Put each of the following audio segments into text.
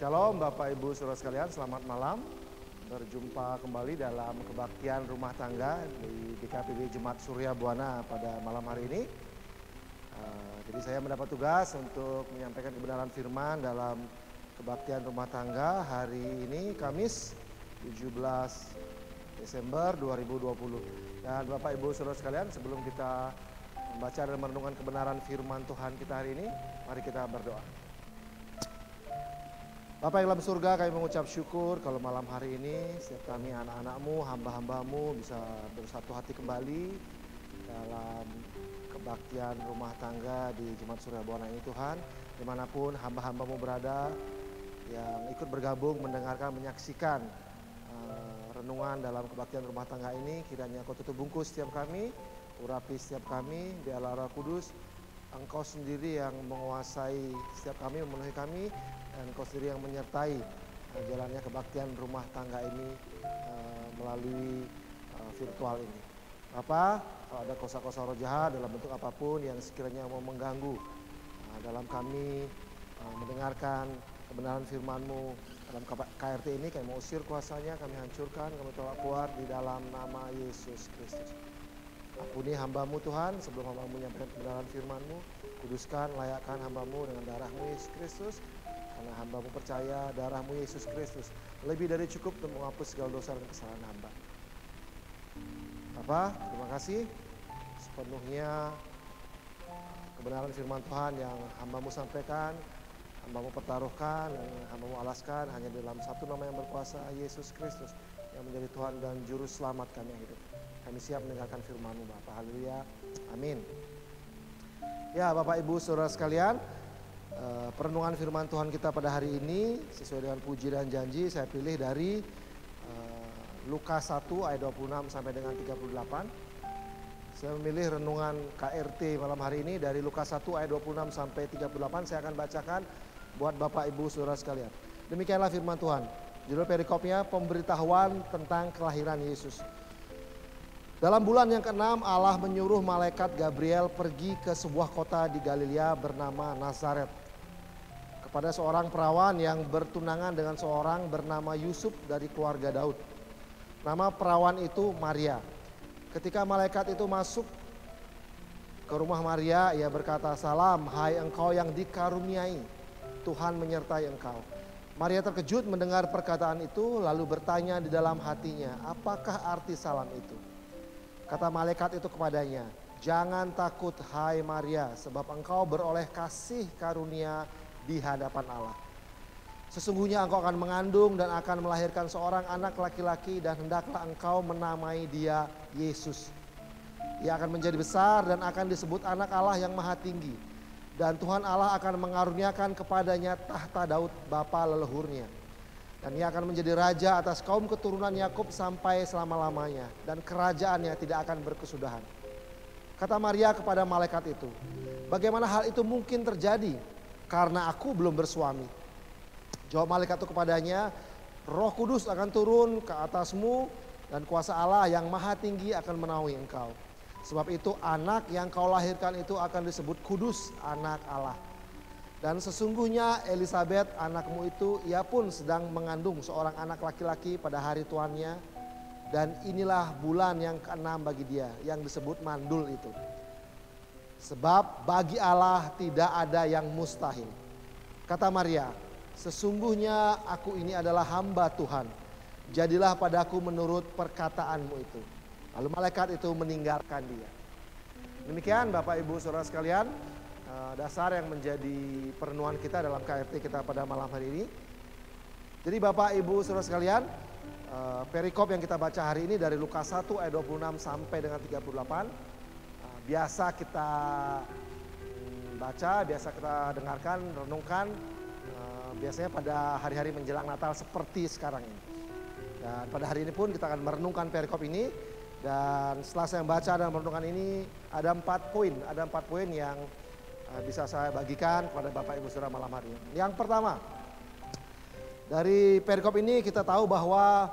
Shalom Bapak Ibu Saudara sekalian, selamat malam. Berjumpa kembali dalam kebaktian rumah tangga di GKPB Jemaat Surya Buana pada malam hari ini. Jadi saya mendapat tugas untuk menyampaikan kebenaran firman dalam kebaktian rumah tangga hari ini Kamis 17 Desember 2020. Dan Bapak Ibu Saudara sekalian, sebelum kita membaca dan merenungkan kebenaran firman Tuhan kita hari ini, mari kita berdoa. Bapak yang dalam surga, kami mengucap syukur kalau malam hari ini setiap kami anak-anakmu, hamba-hambamu bisa bersatu hati kembali dalam kebaktian rumah tangga di Jemaat Surya Buana ini Tuhan. Dimanapun hamba-hambamu berada yang ikut bergabung, mendengarkan, menyaksikan renungan dalam kebaktian rumah tangga ini, kiranya Kau tutup bungkus setiap kami, urapi setiap kami, biarlah Roh Kudus Engkau sendiri yang menguasai setiap kami, memenuhi kami, dan Engkau sendiri yang menyertai jalannya kebaktian rumah tangga ini melalui virtual ini. Bapak, kalau ada kosa-kosa roh jahat dalam bentuk apapun yang sekiranya mau mengganggu dalam kami mendengarkan kebenaran firman-Mu dalam KRT ini, kami mau usir kuasanya, kami hancurkan, kami tolak keluar di dalam nama Yesus Kristus. Ampuni hamba-Mu Tuhan, sebelum hamba-Mu menyampaikan kebenaran firman-Mu, kuduskan, layakkan hamba-Mu dengan darah-Mu Yesus Kristus, karena hamba-Mu percaya darah-Mu Yesus Kristus lebih dari cukup untuk menghapus segala dosa dan kesalahan hamba. Bapak, terima kasih sepenuhnya kebenaran firman Tuhan yang hamba-Mu sampaikan, hamba-Mu pertaruhkan, dan hamba-Mu alaskan hanya dalam satu nama yang berkuasa, Yesus Kristus, yang menjadi Tuhan dan Juru Selamat kami yang hidup. Kami siap mendengarkan firman-Mu Bapak. Haleluya. Amin. Ya Bapak Ibu Saudara sekalian, perenungan firman Tuhan kita pada hari ini sesuai dengan puji dan janji saya pilih dari Lukas 1 ayat 26 sampai dengan 38. Saya memilih renungan KRT malam hari ini dari Lukas 1 ayat 26 sampai 38. Saya akan bacakan buat Bapak Ibu Saudara sekalian. Demikianlah firman Tuhan. Judul perikopnya pemberitahuan tentang kelahiran Yesus. Dalam bulan yang ke-6 Allah menyuruh malaikat Gabriel pergi ke sebuah kota di Galilea bernama Nazaret, kepada seorang perawan yang bertunangan dengan seorang bernama Yusuf dari keluarga Daud. Nama perawan itu Maria. Ketika malaikat itu masuk ke rumah Maria, ia berkata, "Salam, hai engkau yang dikaruniai, Tuhan menyertai engkau." Maria terkejut mendengar perkataan itu, lalu bertanya di dalam hatinya, "Apakah arti salam itu?" Kata malaikat itu kepadanya, "Jangan takut hai Maria, sebab engkau beroleh kasih karunia di hadapan Allah. Sesungguhnya engkau akan mengandung dan akan melahirkan seorang anak laki-laki, dan hendaklah engkau menamai dia Yesus. Ia akan menjadi besar dan akan disebut anak Allah yang maha tinggi. Dan Tuhan Allah akan mengaruniakan kepadanya tahta Daud bapa leluhurnya. Dan ia akan menjadi raja atas kaum keturunan Yakub sampai selama-lamanya. Dan kerajaannya tidak akan berkesudahan." Kata Maria kepada malaikat itu, "Bagaimana hal itu mungkin terjadi? Karena aku belum bersuami." Jawab malaikat itu kepadanya, "Roh Kudus akan turun ke atasmu, dan kuasa Allah yang maha tinggi akan menaungi engkau. Sebab itu anak yang kau lahirkan itu akan disebut kudus, anak Allah. Dan sesungguhnya Elisabet anakmu itu, ia pun sedang mengandung seorang anak laki-laki pada hari tuannya. Dan inilah bulan yang ke-6 bagi dia, yang disebut mandul itu. Sebab bagi Allah tidak ada yang mustahil." Kata Maria, "Sesungguhnya aku ini adalah hamba Tuhan. Jadilah padaku menurut perkataanmu itu." Lalu malaikat itu meninggalkan dia. Demikian Bapak Ibu Saudara sekalian, dasar yang menjadi perenungan kita dalam KRT kita pada malam hari ini. Jadi Bapak Ibu Saudara sekalian, perikop yang kita baca hari ini dari Lukas 1 ayat 26 sampai dengan 38. Biasa kita baca, biasa kita dengarkan, renungkan, biasanya pada hari-hari menjelang Natal seperti sekarang ini. Dan pada hari ini pun kita akan merenungkan perikop ini. Dan setelah saya membaca dan merenungkan ini, ada 4 poin yang bisa saya bagikan kepada Bapak Ibu Saudara malam hari ini. Yang pertama, dari perikop ini kita tahu bahwa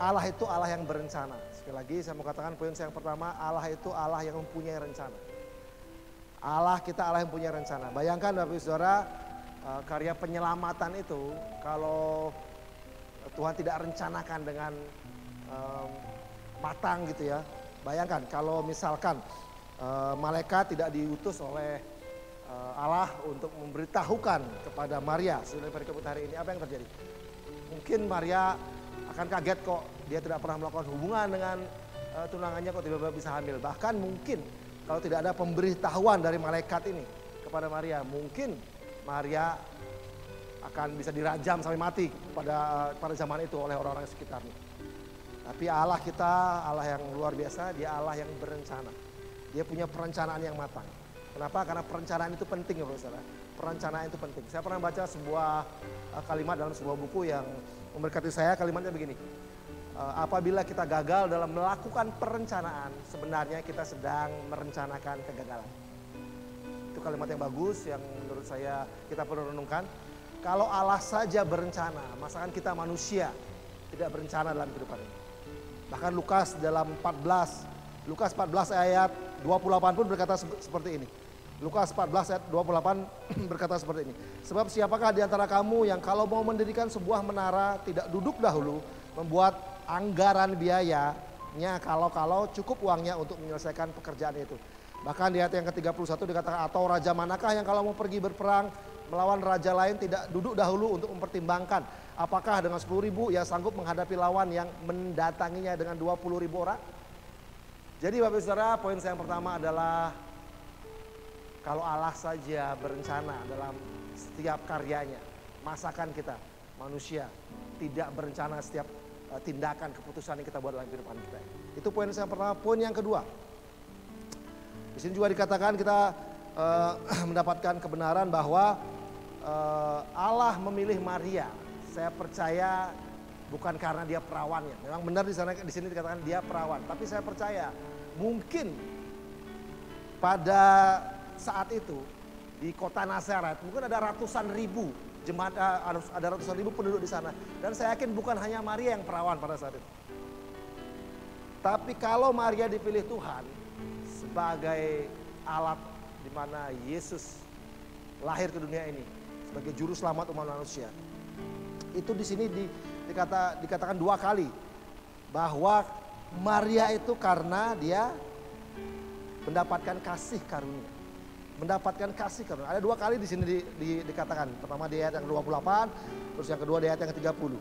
Allah itu Allah yang berencana. Sekali lagi saya mau katakan poin saya yang pertama, Allah itu Allah yang mempunyai rencana. Allah kita Allah yang punya rencana. Bayangkan Bapak Ibu Saudara, karya penyelamatan itu kalau Tuhan tidak rencanakan dengan matang gitu ya. Bayangkan kalau misalkan malaikat tidak diutus oleh Allah untuk memberitahukan kepada Maria sudah perikop hari ini, apa yang terjadi? Mungkin Maria akan kaget kok dia tidak pernah melakukan hubungan dengan tunangannya kok tiba-tiba bisa hamil. Bahkan mungkin kalau tidak ada pemberitahuan dari malaikat ini kepada Maria, mungkin Maria akan bisa dirajam sampai mati pada zaman itu oleh orang-orang sekitarnya. Tapi Allah kita, Allah yang luar biasa, dia Allah yang berencana. Dia punya perencanaan yang matang. Kenapa? Karena perencanaan itu penting ya saudara. Perencanaan itu penting. Saya pernah baca sebuah kalimat dalam sebuah buku yang memberkati saya. Kalimatnya begini. Apabila kita gagal dalam melakukan perencanaan, sebenarnya kita sedang merencanakan kegagalan. Itu kalimat yang bagus yang menurut saya kita perlu renungkan. Kalau Allah saja berencana, masakan kita manusia tidak berencana dalam kehidupan ini. Bahkan Lukas dalam 14 ayat 28 pun berkata seperti ini. Lukas 14 ayat 28 berkata seperti ini. Sebab siapakah di antara kamu yang kalau mau mendirikan sebuah menara tidak duduk dahulu membuat anggaran biayanya kalau cukup uangnya untuk menyelesaikan pekerjaan itu. Bahkan di ayat yang ke-31 dikatakan atau raja manakah yang kalau mau pergi berperang melawan raja lain tidak duduk dahulu untuk mempertimbangkan apakah dengan 10.000 ia sanggup menghadapi lawan yang mendatanginya dengan 20.000 orang. Jadi Bapak Saudara, poin saya yang pertama adalah kalau Allah saja berencana dalam setiap karyanya, masakan kita manusia tidak berencana setiap tindakan keputusan yang kita buat dalam kehidupan kita. Itu poin saya yang pertama. Poin yang kedua, di sini juga dikatakan kita mendapatkan kebenaran bahwa Allah memilih Maria. Saya percaya bukan karena dia perawannya. Memang benar di sini dikatakan dia perawan. Tapi saya percaya mungkin pada saat itu di kota Nazaret mungkin ada ratusan ribu jemaat, ada ratusan ribu penduduk di sana. Dan saya yakin bukan hanya Maria yang perawan pada saat itu. Tapi kalau Maria dipilih Tuhan sebagai alat di mana Yesus lahir ke dunia ini sebagai juru selamat umat manusia. Itu di sini dikatakan 2 kali bahwa Maria itu karena dia mendapatkan kasih karunia. Mendapatkan kasih karunia. Ada 2 kali di sini dikatakan. Pertama di ayat yang 28, terus yang kedua di ayat yang ke-30.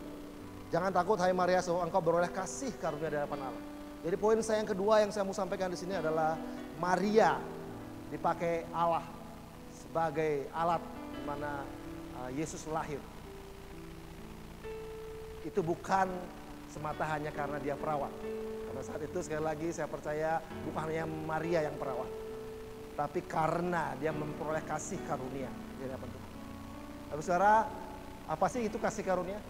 Jangan takut hai Maria, sebab engkau beroleh kasih karunia di hadapan Allah. Jadi poin saya yang kedua yang saya mau sampaikan di sini adalah Maria dipakai Allah sebagai alat di mana Yesus lahir. Itu bukan semata hanya karena dia perawan. Karena saat itu sekali lagi saya percaya bukan hanya Maria yang perawan. Tapi karena dia memperoleh kasih karunia di hadapan Tuhan. Tapi saudara, apa sih itu kasih karunia?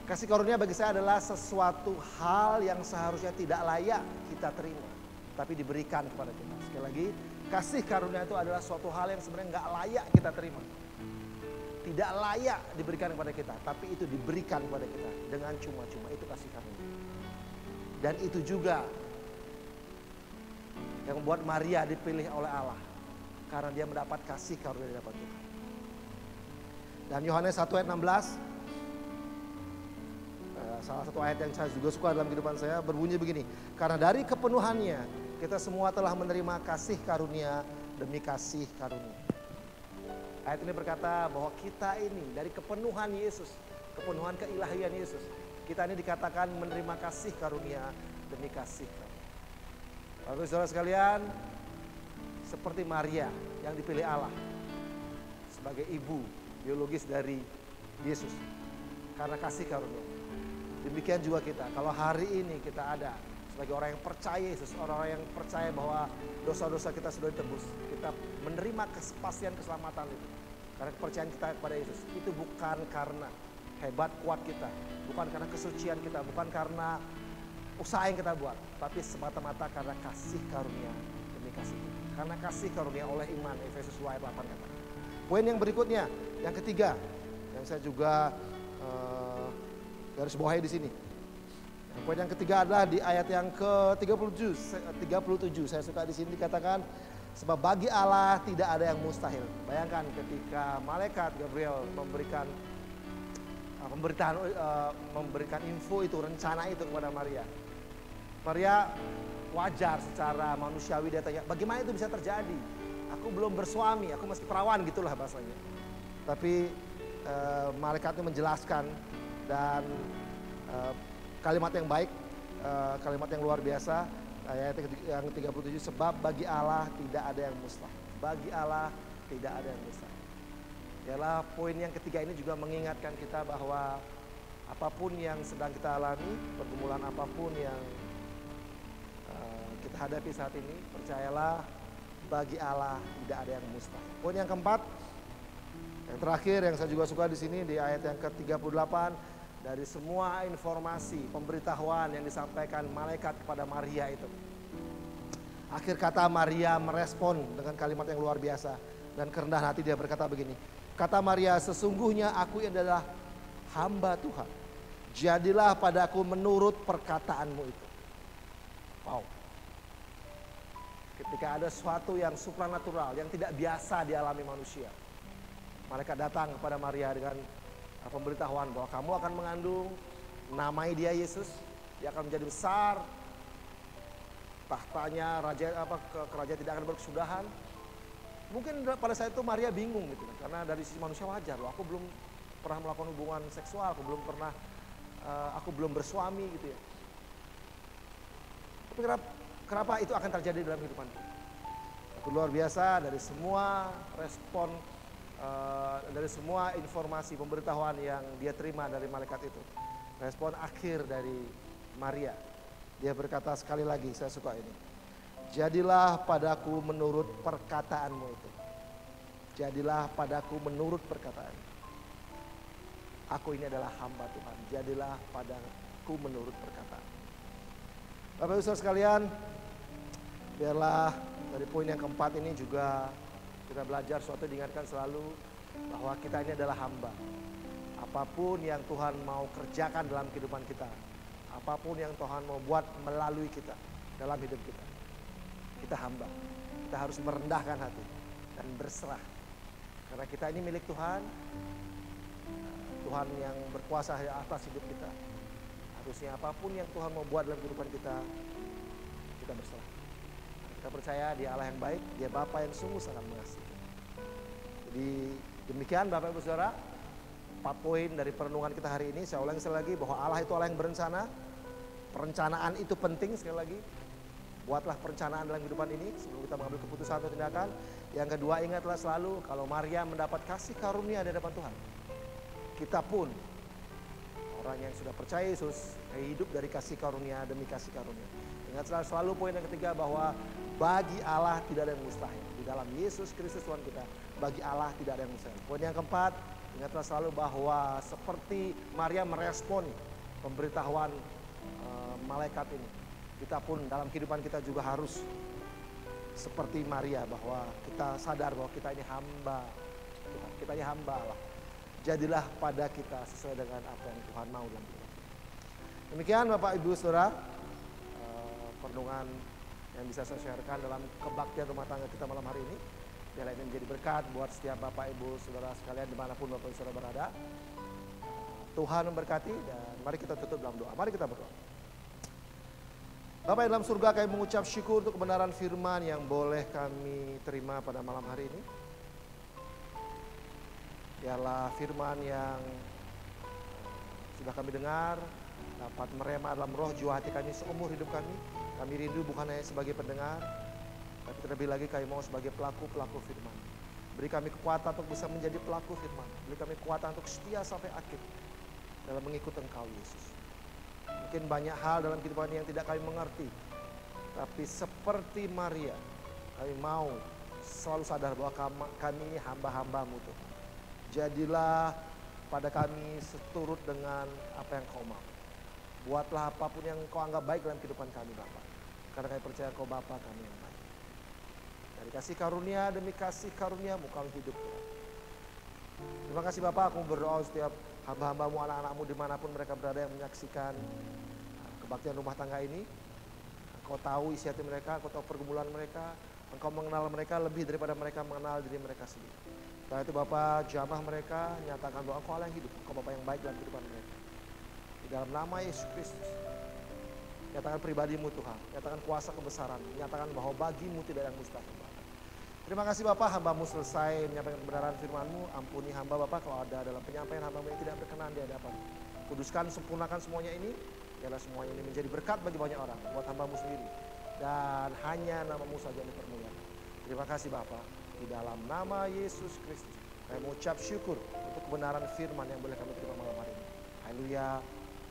Kasih karunia bagi saya adalah sesuatu hal yang seharusnya tidak layak kita terima. Tapi diberikan kepada kita. Sekali lagi, kasih karunia itu adalah suatu hal yang sebenarnya nggak layak kita terima. Tidak layak diberikan kepada kita, tapi itu diberikan kepada kita dengan cuma-cuma. Itu kasih karunia. Dan itu juga yang membuat Maria dipilih oleh Allah karena dia mendapat kasih karunia dari Tuhan. Dan Yohanes 1 ayat 16, salah satu ayat yang saya juga suka dalam kehidupan saya berbunyi begini. Karena dari kepenuhannya kita semua telah menerima kasih karunia demi kasih karunia. Ayat ini berkata bahwa kita ini dari kepenuhan Yesus, kepenuhan keilahian Yesus, kita ini dikatakan menerima kasih karunia demi kasih karunia. Bapak saudara sekalian, seperti Maria yang dipilih Allah sebagai ibu biologis dari Yesus karena kasih karunia. Demikian juga kita, kalau hari ini kita ada sebagai orang yang percaya Yesus, orang-orang yang percaya bahwa dosa-dosa kita sudah ditebus, kita menerima kepastian keselamatan itu. Karena kepercayaan kita kepada Yesus, itu bukan karena hebat kuat kita, bukan karena kesucian kita, bukan karena usaha yang kita buat, tapi semata-mata karena kasih karunia demi kasih kita. Karena kasih karunia oleh iman, Efesus 2 ayat 8 kata. Poin yang berikutnya, yang ketiga, yang saya juga garis bawahi di sini. Poin yang ketiga adalah di ayat yang ke-37. 37 saya suka di sini dikatakan Sebab bagi Allah tidak ada yang mustahil. Bayangkan ketika malaikat Gabriel memberikan memberikan info itu, rencana itu kepada Maria. Maria wajar secara manusiawi dia tanya, bagaimana itu bisa terjadi? Aku belum bersuami, aku masih perawan, gitulah bahasanya. Tapi malaikat itu menjelaskan dan kalimat yang baik, kalimat yang luar biasa. Ayat yang 37, sebab bagi Allah tidak ada yang mustahil. Bagi Allah tidak ada yang mustahil. Ialah poin yang ketiga ini juga mengingatkan kita bahwa apapun yang sedang kita alami, pergumulan apapun yang kita hadapi saat ini, percayalah bagi Allah tidak ada yang mustahil. Poin yang keempat, yang terakhir yang saya juga suka di sini di ayat yang ke-38, dari semua informasi pemberitahuan yang disampaikan malaikat kepada Maria itu, akhir kata Maria merespon dengan kalimat yang luar biasa dan kerendahan hati. Dia berkata begini, kata Maria, sesungguhnya aku adalah hamba Tuhan, jadilah padaku menurut perkataanmu itu. Wow. Ketika ada sesuatu yang supranatural, yang tidak biasa dialami manusia, malaikat datang kepada Maria dengan pemberitahuan bahwa kamu akan mengandung, namai dia Yesus, dia akan menjadi besar, tahtanya kerajaan tidak akan berkesudahan. Mungkin pada saat itu Maria bingung gitu, karena dari sisi manusia wajar, loh aku belum pernah melakukan hubungan seksual, aku belum bersuami gitu ya. Tapi kenapa itu akan terjadi dalam kehidupanku? Itu luar biasa. Dari semua respon, dari semua informasi pemberitahuan yang dia terima dari malaikat itu, respon akhir dari Maria, dia berkata sekali lagi, saya suka ini, jadilah padaku menurut perkataanmu itu. Jadilah padaku menurut perkataan. Aku ini adalah hamba Tuhan, jadilah padaku menurut perkataan. Bapak Ibu Saudara sekalian, biarlah dari poin yang keempat ini juga kita belajar suatu, diingatkan selalu bahwa kita ini adalah hamba. Apapun yang Tuhan mau kerjakan dalam kehidupan kita, apapun yang Tuhan mau buat melalui kita dalam hidup kita, kita hamba. Kita harus merendahkan hati dan berserah. Karena kita ini milik Tuhan, Tuhan yang berkuasa atas hidup kita. Harusnya apapun yang Tuhan mau buat dalam kehidupan kita, kita berserah. Kita percaya Dia Allah yang baik, Dia Bapa yang sungguh sangat mengasihi. Jadi demikian Bapak Ibu Saudara, 4 poin dari perenungan kita hari ini. Saya ulangi sekali lagi bahwa Allah itu Allah yang berencana. Perencanaan itu penting sekali lagi. Buatlah perencanaan dalam kehidupan ini sebelum kita mengambil keputusan atau tindakan. Yang kedua, ingatlah selalu kalau Maria mendapat kasih karunia di hadapan Tuhan, kita pun orang yang sudah percaya Yesus hidup dari kasih karunia demi kasih karunia. Ingatlah selalu poin yang ketiga bahwa bagi Allah tidak ada yang mustahil. Di dalam Yesus Kristus Tuhan kita, bagi Allah tidak ada yang mustahil. Poin yang keempat, ingatlah selalu bahwa seperti Maria merespon pemberitahuan malaikat ini, kita pun dalam kehidupan kita juga harus seperti Maria, bahwa kita sadar bahwa kita ini hamba Tuhan, kita ini hamba Allah. Jadilah pada kita sesuai dengan apa yang Tuhan mau dalam hidup. Demikian Bapak Ibu Saudara, perenungan yang bisa saya sharekan dalam kebaktian rumah tangga kita malam hari ini. Biarlah ini menjadi berkat buat setiap Bapak Ibu Saudara sekalian dimanapun Bapak Ibu Saudara berada. Tuhan memberkati, dan mari kita tutup dalam doa. Mari kita berdoa. Bapak yang dalam surga, kami mengucap syukur untuk kebenaran firman yang boleh kami terima pada malam hari ini. Biarlah firman yang sudah kami dengar dapat merema dalam roh jiwa hati kami seumur hidup kami. Kami rindu bukan hanya sebagai pendengar, tapi terlebih lagi kami mau sebagai pelaku-pelaku firman. Beri kami kekuatan untuk bisa menjadi pelaku firman. Beri kami kekuatan untuk setia sampai akhir dalam mengikut Engkau Yesus. Mungkin banyak hal dalam kehidupan yang tidak kami mengerti, tapi seperti Maria, kami mau selalu sadar bahwa kami ini hamba-hambamu Tuhan. Jadilah pada kami seturut dengan apa yang Kau mau. Buatlah apapun yang Kau anggap baik dalam kehidupan kami Bapa. Karena kami percaya Kau Bapa kami yang baik. Dari kasih karunia demi kasih karuniamu kami hidup Tuhan. Terima kasih Bapak, aku berdoa setiap hamba-hambamu, anak-anakmu dimanapun mereka berada yang menyaksikan kebaktian rumah tangga ini. Kau tahu isi hati mereka, Kau tahu pergumulan mereka, Engkau mengenal mereka lebih daripada mereka mengenal diri mereka sendiri. Setelah itu Bapa, jamah mereka, nyatakan bahwa Engkau Allah yang hidup, Engkau Bapa yang baik dalam kehidupan mereka. Di dalam nama Yesus Kristus, nyatakan pribadimu Tuhan, nyatakan kuasa kebesaran, nyatakan bahwa bagimu tidak ada yang mustahil. Terima kasih Bapak, hamba-Mu selesai menyampaikan kebenaran firman-Mu. Ampuni hamba Bapak kalau ada dalam penyampaian hamba-Mu yang tidak berkenan di hadapan. Kuduskan, sempurnakan semuanya ini, biarlah semuanya ini menjadi berkat bagi banyak orang, buat hamba-Mu sendiri. Dan hanya nama-Mu saja yang dipermuliakan. Terima kasih Bapak, di dalam nama Yesus Kristus, kami mengucap syukur untuk kebenaran firman yang boleh kami terima malam hari ini. Haleluya,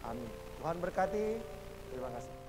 amin. Tuhan berkati, terima kasih.